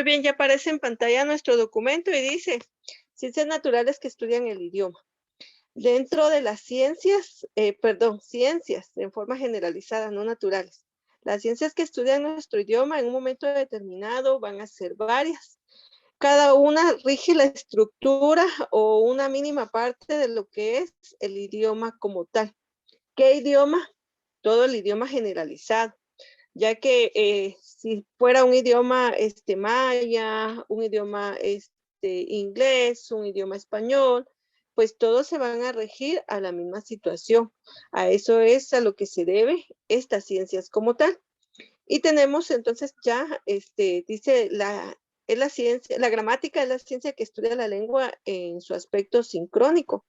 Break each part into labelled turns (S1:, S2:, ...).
S1: Muy bien, ya aparece en pantalla nuestro documento y dice, ciencias naturales que estudian el idioma. Dentro de las ciencias, ciencias en forma generalizada, no naturales. Las ciencias que estudian nuestro idioma en un momento determinado van a ser varias. Cada una rige la estructura o una mínima parte de lo que es el idioma como tal. ¿Qué idioma? Todo el idioma generalizado, ya que si fuera un idioma maya, un idioma inglés, un idioma español, pues todos se van a regir a la misma situación. A eso es a lo que se debe estas ciencias como tal. Y tenemos entonces ya, dice es la ciencia, la gramática es la ciencia que estudia la lengua en su aspecto sincrónico.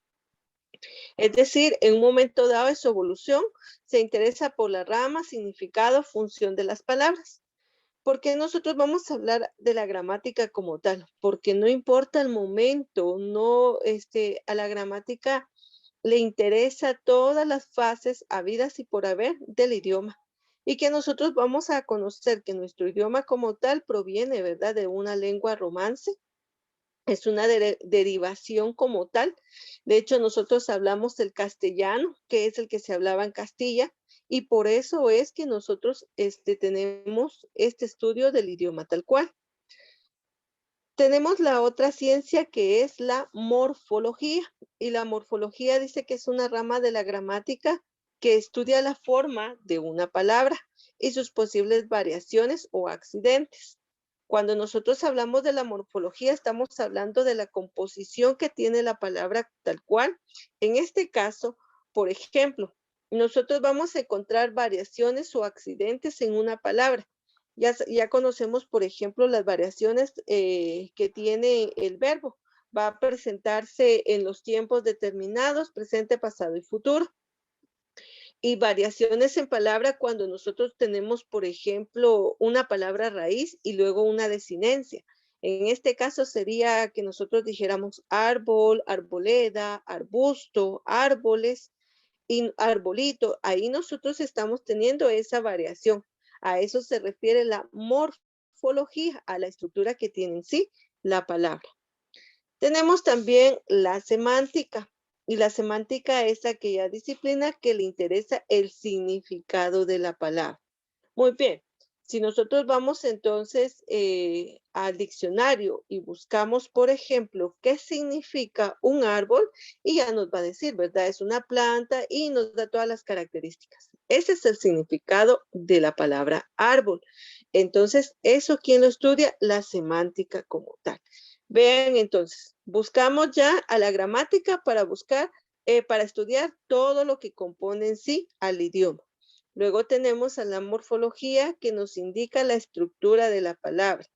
S1: Es decir, en un momento dado de su evolución, se interesa por la rama, significado, función de las palabras. ¿Por qué nosotros vamos a hablar de la gramática como tal? Porque no importa el momento, no, a la gramática le interesa todas las fases habidas y por haber del idioma. Y que nosotros vamos a conocer que nuestro idioma como tal proviene, ¿verdad?, de una lengua romance, es una derivación como tal. De hecho, nosotros hablamos el castellano, que es el que se hablaba en Castilla, y por eso es que nosotros tenemos este estudio del idioma tal cual. Tenemos la otra ciencia que es la morfología, y la morfología dice que es una rama de la gramática que estudia la forma de una palabra y sus posibles variaciones o accidentes. Cuando nosotros hablamos de la morfología, estamos hablando de la composición que tiene la palabra tal cual. En este caso, por ejemplo, nosotros vamos a encontrar variaciones o accidentes en una palabra. Ya conocemos, por ejemplo, las variaciones que tiene el verbo. Va a presentarse en los tiempos determinados, presente, pasado y futuro. Y variaciones en palabra cuando nosotros tenemos, por ejemplo, una palabra raíz y luego una desinencia. En este caso sería que nosotros dijéramos árbol, arboleda, arbusto, árboles y arbolito. Ahí nosotros estamos teniendo esa variación. A eso se refiere la morfología, a la estructura que tiene en sí la palabra. Tenemos también la semántica, y la semántica es aquella disciplina que le interesa el significado de la palabra. Muy bien, si nosotros vamos entonces al diccionario y buscamos, por ejemplo, qué significa un árbol, y ya nos va a decir, ¿verdad? Es una planta y nos da todas las características. Ese es el significado de la palabra árbol. Entonces, ¿eso quién lo estudia? La semántica como tal. Vean entonces, buscamos ya a la gramática para buscar, para estudiar todo lo que compone en sí al idioma. Luego tenemos a la morfología que nos indica la estructura de la palabra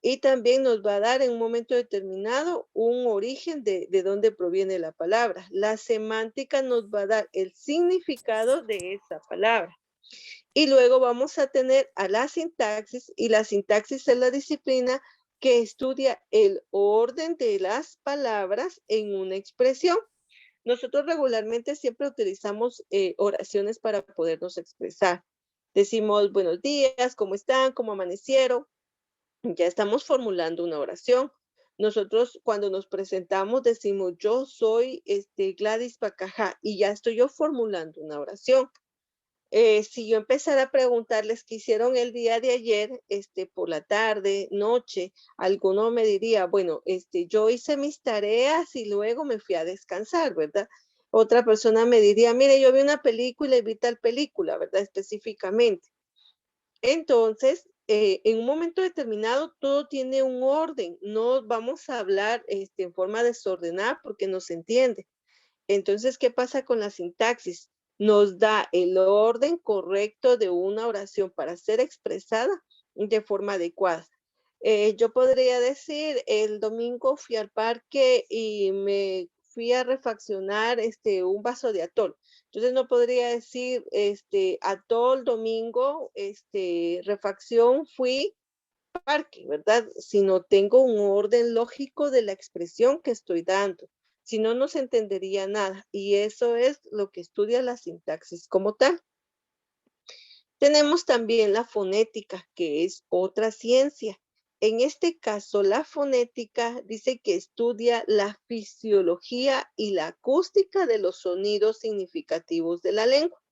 S1: y también nos va a dar en un momento determinado un origen de dónde proviene la palabra. La semántica nos va a dar el significado de esa palabra. Y luego vamos a tener a la sintaxis, y la sintaxis es la disciplina que estudia el orden de las palabras en una expresión. Nosotros regularmente siempre utilizamos oraciones para podernos expresar. Decimos buenos días, ¿cómo están? ¿Cómo amanecieron? Ya estamos formulando una oración. Nosotros cuando nos presentamos decimos yo soy Gladys Pacajá, y ya estoy yo formulando una oración. Si yo empezara a preguntarles qué hicieron el día de ayer, por la tarde, noche, alguno me diría, bueno, yo hice mis tareas y luego me fui a descansar, ¿verdad? Otra persona me diría, mire, yo vi una película y vi tal película, ¿verdad? Específicamente. Entonces, en un momento determinado, todo tiene un orden. No vamos a hablar en forma desordenada porque no se entiende. Entonces, ¿qué pasa con la sintaxis? Nos da el orden correcto de una oración para ser expresada de forma adecuada. Yo podría decir, el domingo fui al parque y me fui a refaccionar un vaso de atol. Entonces no podría decir atol domingo, refacción fui parque, ¿verdad? Si no tengo un orden lógico de la expresión que estoy dando. Si no, no se entendería nada. Y eso es lo que estudia la sintaxis como tal. Tenemos también la fonética, que es otra ciencia. En este caso, la fonética dice que estudia la fisiología y la acústica de los sonidos significativos de la lengua,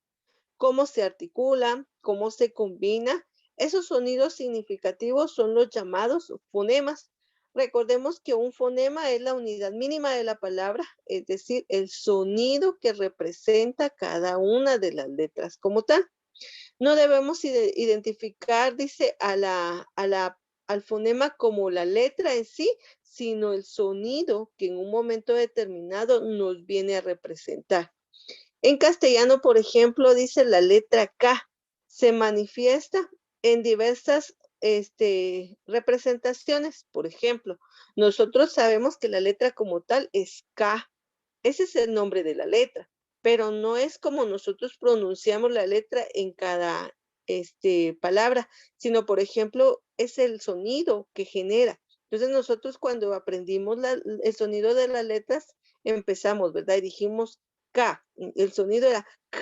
S1: cómo se articula, cómo se combina. Esos sonidos significativos son los llamados fonemas. Recordemos que un fonema es la unidad mínima de la palabra, es decir, el sonido que representa cada una de las letras como tal. No debemos identificar, dice, al fonema como la letra en sí, sino el sonido que en un momento determinado nos viene a representar. En castellano, por ejemplo, dice la letra K, se manifiesta en diversas representaciones. Por ejemplo, nosotros sabemos que la letra como tal es K, ese es el nombre de la letra, pero no es como nosotros pronunciamos la letra en cada palabra, sino, por ejemplo, es el sonido que genera. Entonces, nosotros cuando aprendimos el sonido de las letras, empezamos, ¿verdad? Y dijimos K, el sonido era K,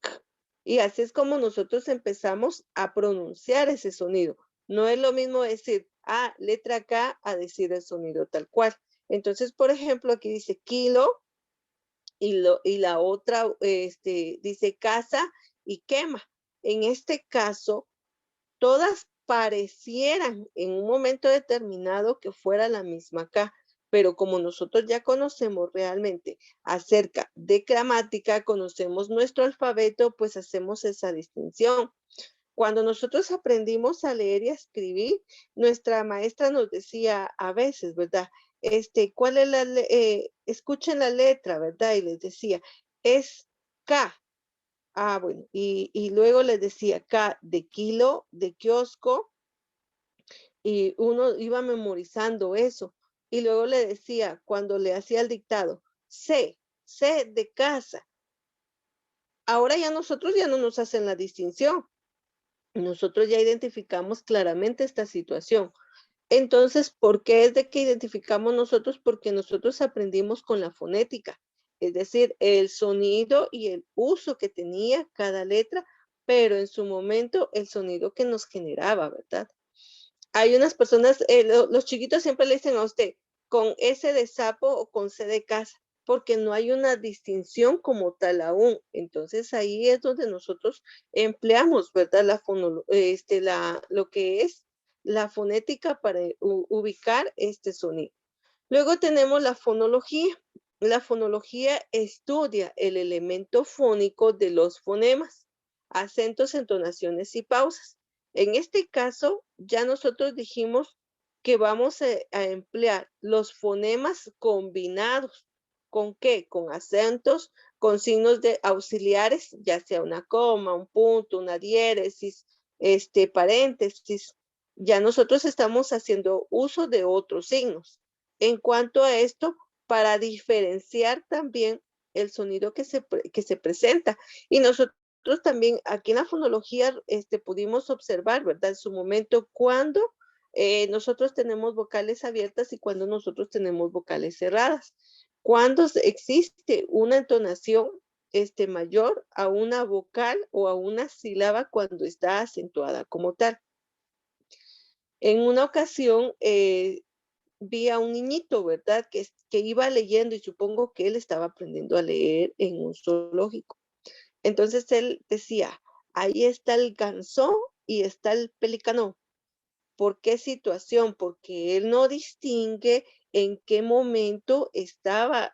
S1: K, y así es como nosotros empezamos a pronunciar ese sonido. No es lo mismo decir, letra K, a decir el sonido tal cual. Entonces, por ejemplo, aquí dice kilo, y la otra dice casa y quema. En este caso, todas parecieran en un momento determinado que fuera la misma K, pero como nosotros ya conocemos realmente acerca de gramática, conocemos nuestro alfabeto, pues hacemos esa distinción. Cuando nosotros aprendimos a leer y a escribir, nuestra maestra nos decía a veces, ¿verdad? ¿Cuál es escuchen la letra, ¿verdad? Y les decía, es K. Bueno, y luego les decía K de kilo, de kiosco, y uno iba memorizando eso. Y luego le decía, cuando le hacía el dictado, C de casa. Ahora ya nosotros ya no nos hacen la distinción. Nosotros ya identificamos claramente esta situación. Entonces, ¿por qué es de que identificamos nosotros? Porque nosotros aprendimos con la fonética, es decir, el sonido y el uso que tenía cada letra, pero en su momento el sonido que nos generaba, ¿verdad? Hay unas personas, los chiquitos siempre le dicen a usted, con S de sapo o con C de casa, porque no hay una distinción como tal aún. Entonces ahí es donde nosotros empleamos, ¿verdad? Lo que es la fonética para ubicar este sonido. Luego tenemos la fonología. La fonología estudia el elemento fónico de los fonemas, acentos, entonaciones y pausas. En este caso, ya nosotros dijimos que vamos a emplear los fonemas combinados. ¿Con qué? Con acentos, con signos de auxiliares, ya sea una coma, un punto, una diéresis, paréntesis. Ya nosotros estamos haciendo uso de otros signos. En cuanto a esto, para diferenciar también el sonido que se presenta. Y nosotros también aquí en la fonología pudimos observar, ¿verdad? En su momento, cuando nosotros tenemos vocales abiertas y cuando nosotros tenemos vocales cerradas. Cuando existe una entonación mayor a una vocal o a una sílaba cuando está acentuada como tal. En una ocasión, vi a un niñito, ¿verdad? Que iba leyendo y supongo que él estaba aprendiendo a leer en un zoológico. Entonces él decía, ahí está el ganso y está el pelícano. ¿Por qué situación? Porque él no distingue en qué momento estaba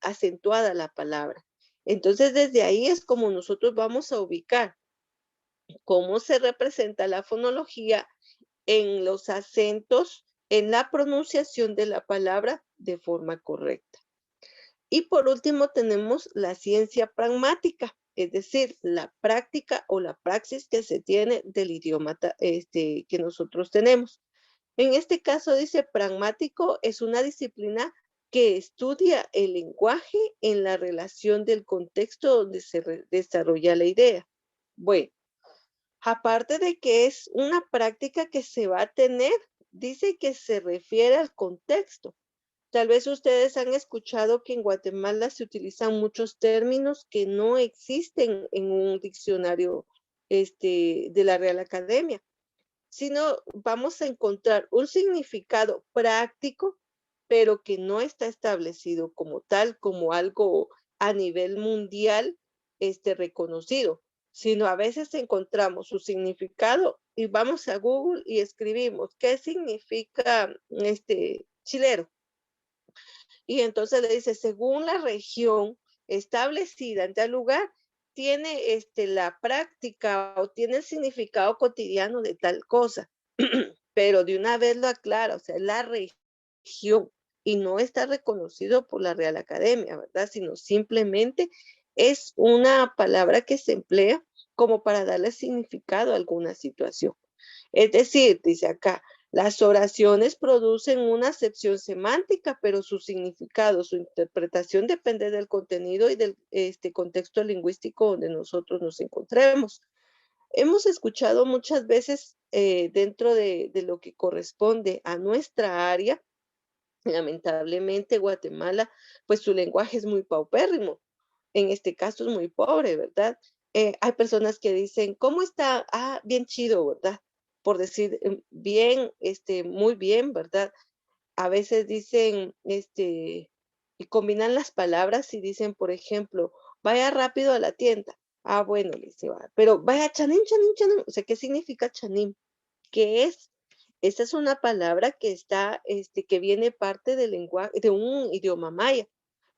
S1: acentuada la palabra. Entonces desde ahí es como nosotros vamos a ubicar cómo se representa la fonología en los acentos, en la pronunciación de la palabra de forma correcta. Y por último tenemos la ciencia pragmática, es decir, la práctica o la praxis que se tiene del idioma que nosotros tenemos. En este caso dice pragmático es una disciplina que estudia el lenguaje en la relación del contexto donde se desarrolla la idea. Bueno, aparte de que es una práctica que se va a tener, dice que se refiere al contexto. Tal vez ustedes han escuchado que en Guatemala se utilizan muchos términos que no existen en un diccionario de la Real Academia. sino vamos a encontrar un significado práctico, pero que no está establecido como tal, como algo a nivel mundial, reconocido, sino a veces encontramos su significado y vamos a Google y escribimos, ¿qué significa chilero? Y entonces le dice, según la región establecida en tal lugar, tiene la práctica o tiene el significado cotidiano de tal cosa. Pero de una vez lo aclara, o sea, es la región y no está reconocido por la Real Academia, ¿verdad? Sino simplemente es una palabra que se emplea como para darle significado a alguna situación. Es decir, dice acá, las oraciones producen una acepción semántica, pero su significado, su interpretación depende del contenido y del contexto lingüístico donde nosotros nos encontremos. Hemos escuchado muchas veces dentro de lo que corresponde a nuestra área, lamentablemente Guatemala, pues su lenguaje es muy paupérrimo, en este caso es muy pobre, ¿verdad? Hay personas que dicen, ¿cómo está? Ah, bien chido, ¿verdad? Por decir, bien, muy bien, ¿verdad? A veces dicen, y combinan las palabras y dicen, por ejemplo, vaya rápido a la tienda. Ah, bueno, le dice, va, pero vaya chanim, chanim, chanim. O sea, ¿qué significa chanim? ¿Qué es? Esa es una palabra que está, que viene parte del lenguaje, de un idioma maya,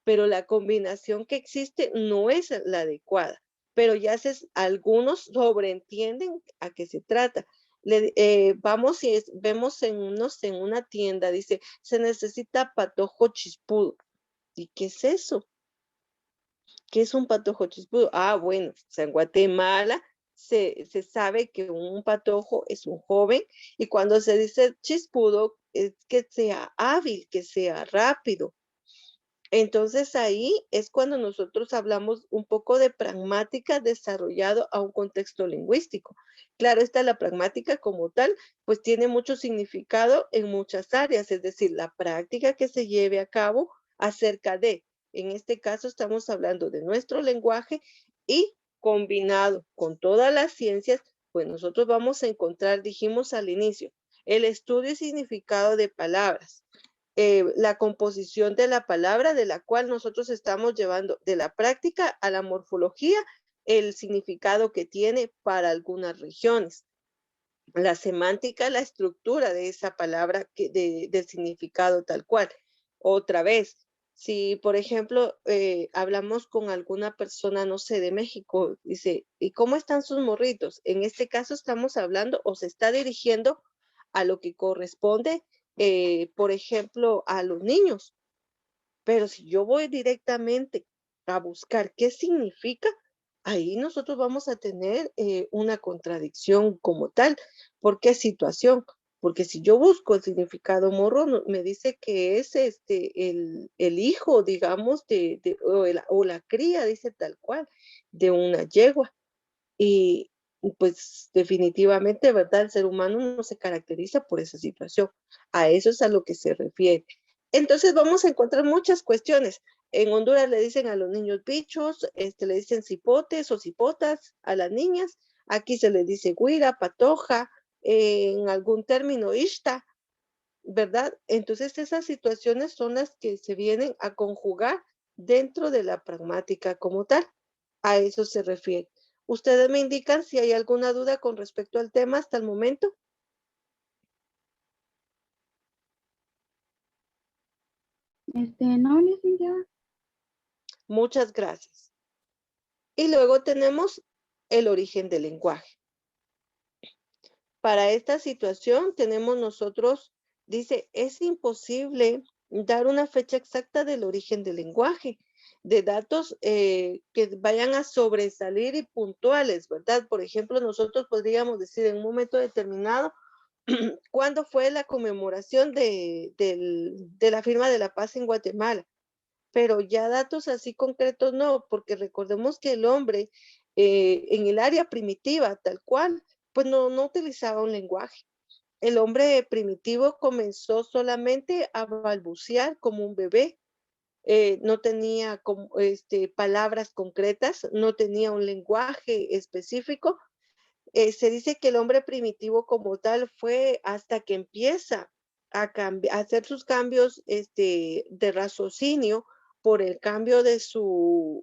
S1: pero la combinación que existe no es la adecuada. Pero ya algunos sobreentienden a qué se trata. Vamos y vemos en una tienda, dice, se necesita patojo chispudo. ¿Y qué es eso? ¿Qué es un patojo chispudo? Ah, bueno, o sea, en Guatemala se sabe que un patojo es un joven y cuando se dice chispudo es que sea hábil, que sea rápido. Entonces ahí es cuando nosotros hablamos un poco de pragmática desarrollado a un contexto lingüístico. Claro, está la pragmática como tal, pues tiene mucho significado en muchas áreas, es decir, la práctica que se lleve a cabo acerca de, en este caso estamos hablando de nuestro lenguaje y combinado con todas las ciencias, pues nosotros vamos a encontrar, dijimos al inicio, el estudio y significado de palabras, la composición de la palabra, de la cual nosotros estamos llevando de la práctica a la morfología, el significado que tiene para algunas regiones. La semántica, la estructura de esa palabra, del significado tal cual. Otra vez, si por ejemplo hablamos con alguna persona, no sé, de México, dice, ¿y cómo están sus morritos? En este caso estamos hablando o se está dirigiendo a lo que corresponde, por ejemplo, a los niños. Pero si yo voy directamente a buscar qué significa, ahí nosotros vamos a tener una contradicción como tal. ¿Por qué situación? Porque si yo busco el significado morro, me dice que es el hijo, digamos, o la cría, dice tal cual, de una yegua. Y pues definitivamente, ¿verdad? El ser humano no se caracteriza por esa situación. A eso es a lo que se refiere. Entonces vamos a encontrar muchas cuestiones. En Honduras le dicen a los niños bichos, le dicen cipotes o cipotas a las niñas. Aquí se le dice guira, patoja, en algún término ishta, ¿verdad? Entonces esas situaciones son las que se vienen a conjugar dentro de la pragmática como tal. A eso se refiere. Ustedes me indican si hay alguna duda con respecto al tema hasta el momento.
S2: No, licenciada.
S1: Muchas gracias. Y luego tenemos el origen del lenguaje. Para esta situación tenemos nosotros, dice, es imposible dar una fecha exacta del origen del lenguaje, de datos que vayan a sobresalir y puntuales, ¿verdad? Por ejemplo, nosotros podríamos decir en un momento determinado cuándo fue la conmemoración de la firma de la paz en Guatemala, pero ya datos así concretos no, porque recordemos que el hombre en el área primitiva, tal cual, pues no utilizaba un lenguaje. El hombre primitivo comenzó solamente a balbucear como un bebé, no tenía palabras concretas, no tenía un lenguaje específico, Se dice que el hombre primitivo como tal fue hasta que empieza a hacer sus cambios de raciocinio por el cambio de su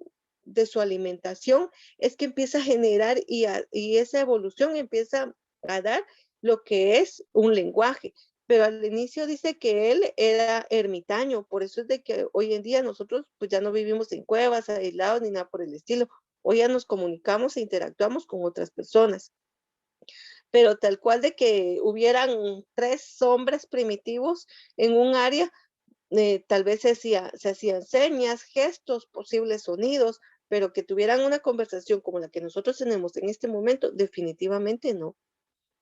S1: alimentación, es que empieza a generar y esa evolución empieza a dar lo que es un lenguaje. Pero al inicio dice que él era ermitaño, por eso es de que hoy en día nosotros pues ya no vivimos en cuevas, aislados ni nada por el estilo. Hoy ya nos comunicamos e interactuamos con otras personas, pero tal cual de que hubieran 3 hombres primitivos en un área, tal vez se hacían señas, gestos, posibles sonidos, pero que tuvieran una conversación como la que nosotros tenemos en este momento, definitivamente no.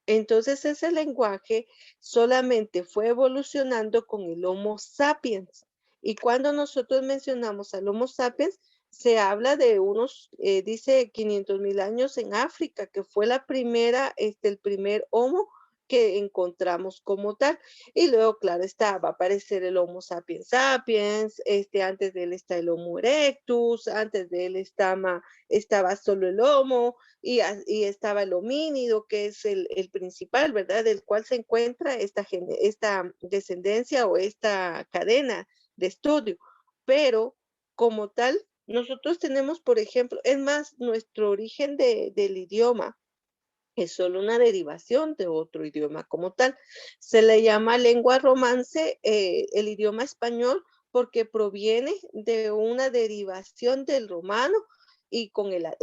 S1: Entonces ese lenguaje solamente fue evolucionando con el Homo sapiens. Y cuando nosotros mencionamos al Homo sapiens, se habla de unos, dice 500.000 años en África, que fue la primera, el primer Homo que encontramos como tal. Y luego, claro, está, va a aparecer el Homo sapiens sapiens, antes de él está el Homo erectus, antes de él estaba solo el Homo, y estaba el homínido, que es el principal, ¿verdad? Del cual se encuentra esta descendencia o esta cadena de estudio. Pero como tal, nosotros tenemos, por ejemplo, es más, nuestro origen del idioma es solo una derivación de otro idioma como tal. Se le llama lengua romance el idioma español porque proviene de una derivación del romano y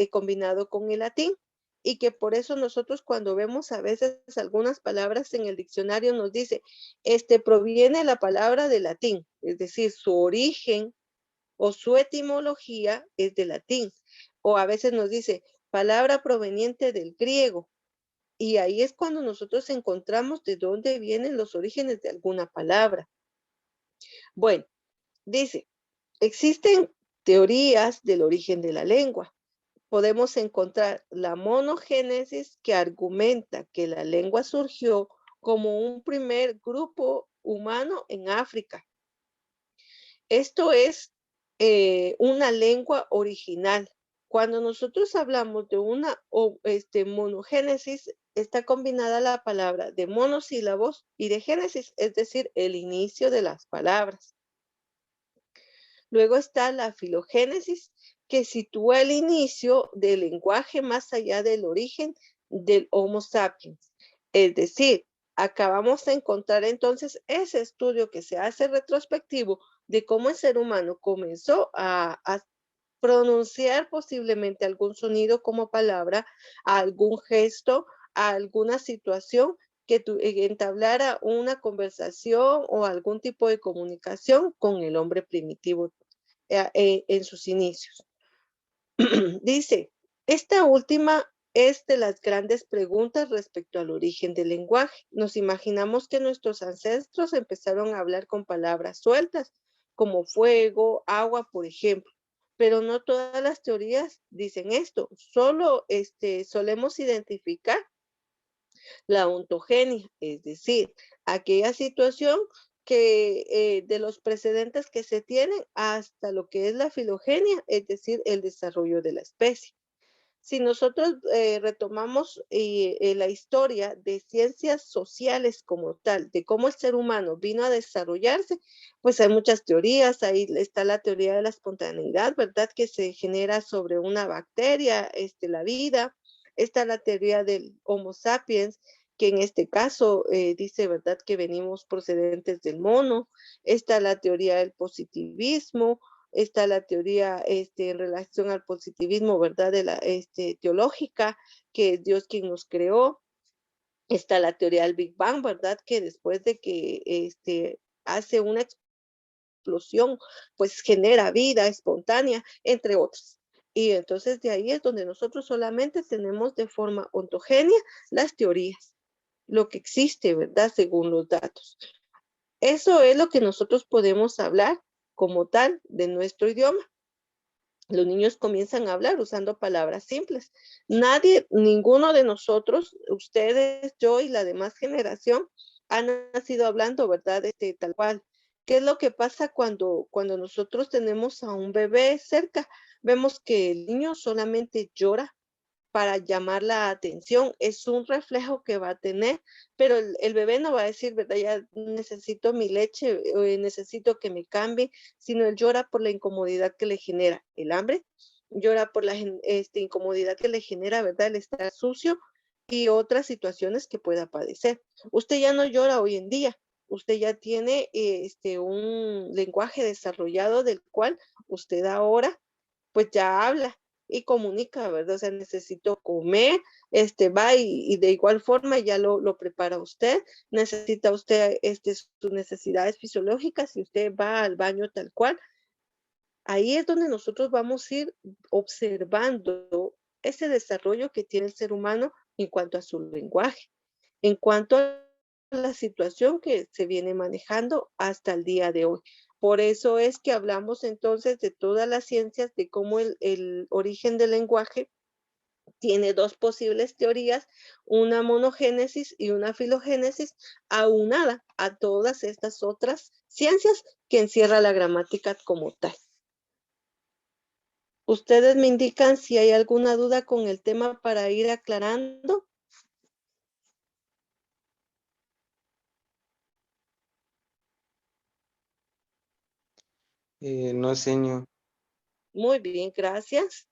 S1: combinado con el latín. Y que por eso nosotros cuando vemos a veces algunas palabras en el diccionario nos dice, proviene la palabra del latín, es decir, su origen o su etimología es de latín. O a veces nos dice, palabra proveniente del griego, y ahí es cuando nosotros encontramos de dónde vienen los orígenes de alguna palabra. Bueno, dice, existen teorías del origen de la lengua. Podemos encontrar la monogénesis que argumenta que la lengua surgió como un primer grupo humano en África. Esto es una lengua original. Cuando nosotros hablamos de una monogénesis, está combinada la palabra de monosílabos y de génesis, es decir, el inicio de las palabras. Luego está la filogénesis, que sitúa el inicio del lenguaje más allá del origen del Homo sapiens. Es decir, acabamos de encontrar entonces ese estudio que se hace retrospectivo de cómo el ser humano comenzó a pronunciar posiblemente algún sonido como palabra, a algún gesto, a alguna situación que entablara una conversación o algún tipo de comunicación con el hombre primitivo en sus inicios. Dice, esta última es de las grandes preguntas respecto al origen del lenguaje. Nos imaginamos que nuestros ancestros empezaron a hablar con palabras sueltas, como fuego, agua, por ejemplo. Pero no todas las teorías dicen esto. Solo solemos identificar la ontogenia, es decir, aquella situación que de los precedentes que se tienen hasta lo que es la filogenia, es decir, el desarrollo de la especie. Si nosotros retomamos la historia de ciencias sociales como tal, de cómo el ser humano vino a desarrollarse, pues hay muchas teorías. Ahí está la teoría de la espontaneidad, ¿verdad? Que se genera sobre una bacteria, la vida. Está la teoría del Homo sapiens, que en este caso dice, ¿verdad?, que venimos procedentes del mono. Está la teoría del positivismo, está la teoría en relación al positivismo, ¿verdad? De la teológica, que es Dios quien nos creó. Está la teoría del Big Bang, ¿verdad? Que después de que hace una explosión, pues genera vida espontánea, entre otras. Y entonces de ahí es donde nosotros solamente tenemos de forma ontogénea las teorías, lo que existe, ¿verdad? Según los datos. Eso es lo que nosotros podemos hablar como tal de nuestro idioma. Los niños comienzan a hablar usando palabras simples. Nadie, ninguno de nosotros, ustedes, yo y la demás generación, han nacido hablando, ¿verdad? Tal cual. ¿Qué es lo que pasa cuando nosotros tenemos a un bebé cerca? Vemos que el niño solamente llora, para llamar la atención, es un reflejo que va a tener, pero el bebé no va a decir, ¿verdad? Ya necesito mi leche, necesito que me cambie, sino él llora por la incomodidad que le genera el hambre, llora por la incomodidad que le genera, ¿verdad? El estar sucio y otras situaciones que pueda padecer. Usted ya no llora hoy en día, usted ya tiene un lenguaje desarrollado del cual usted ahora pues ya habla y comunica, ¿verdad? O sea, necesito comer, va y de igual forma ya lo prepara usted, necesita usted sus necesidades fisiológicas y usted va al baño tal cual. Ahí es donde nosotros vamos a ir observando ese desarrollo que tiene el ser humano en cuanto a su lenguaje, en cuanto a la situación que se viene manejando hasta el día de hoy. Por eso es que hablamos entonces de todas las ciencias, de cómo el origen del lenguaje tiene dos posibles teorías, una monogénesis y una filogénesis, aunada a todas estas otras ciencias que encierra la gramática como tal. Ustedes me indican si hay alguna duda con el tema para ir aclarando.
S2: No, señor.
S1: Muy bien, gracias.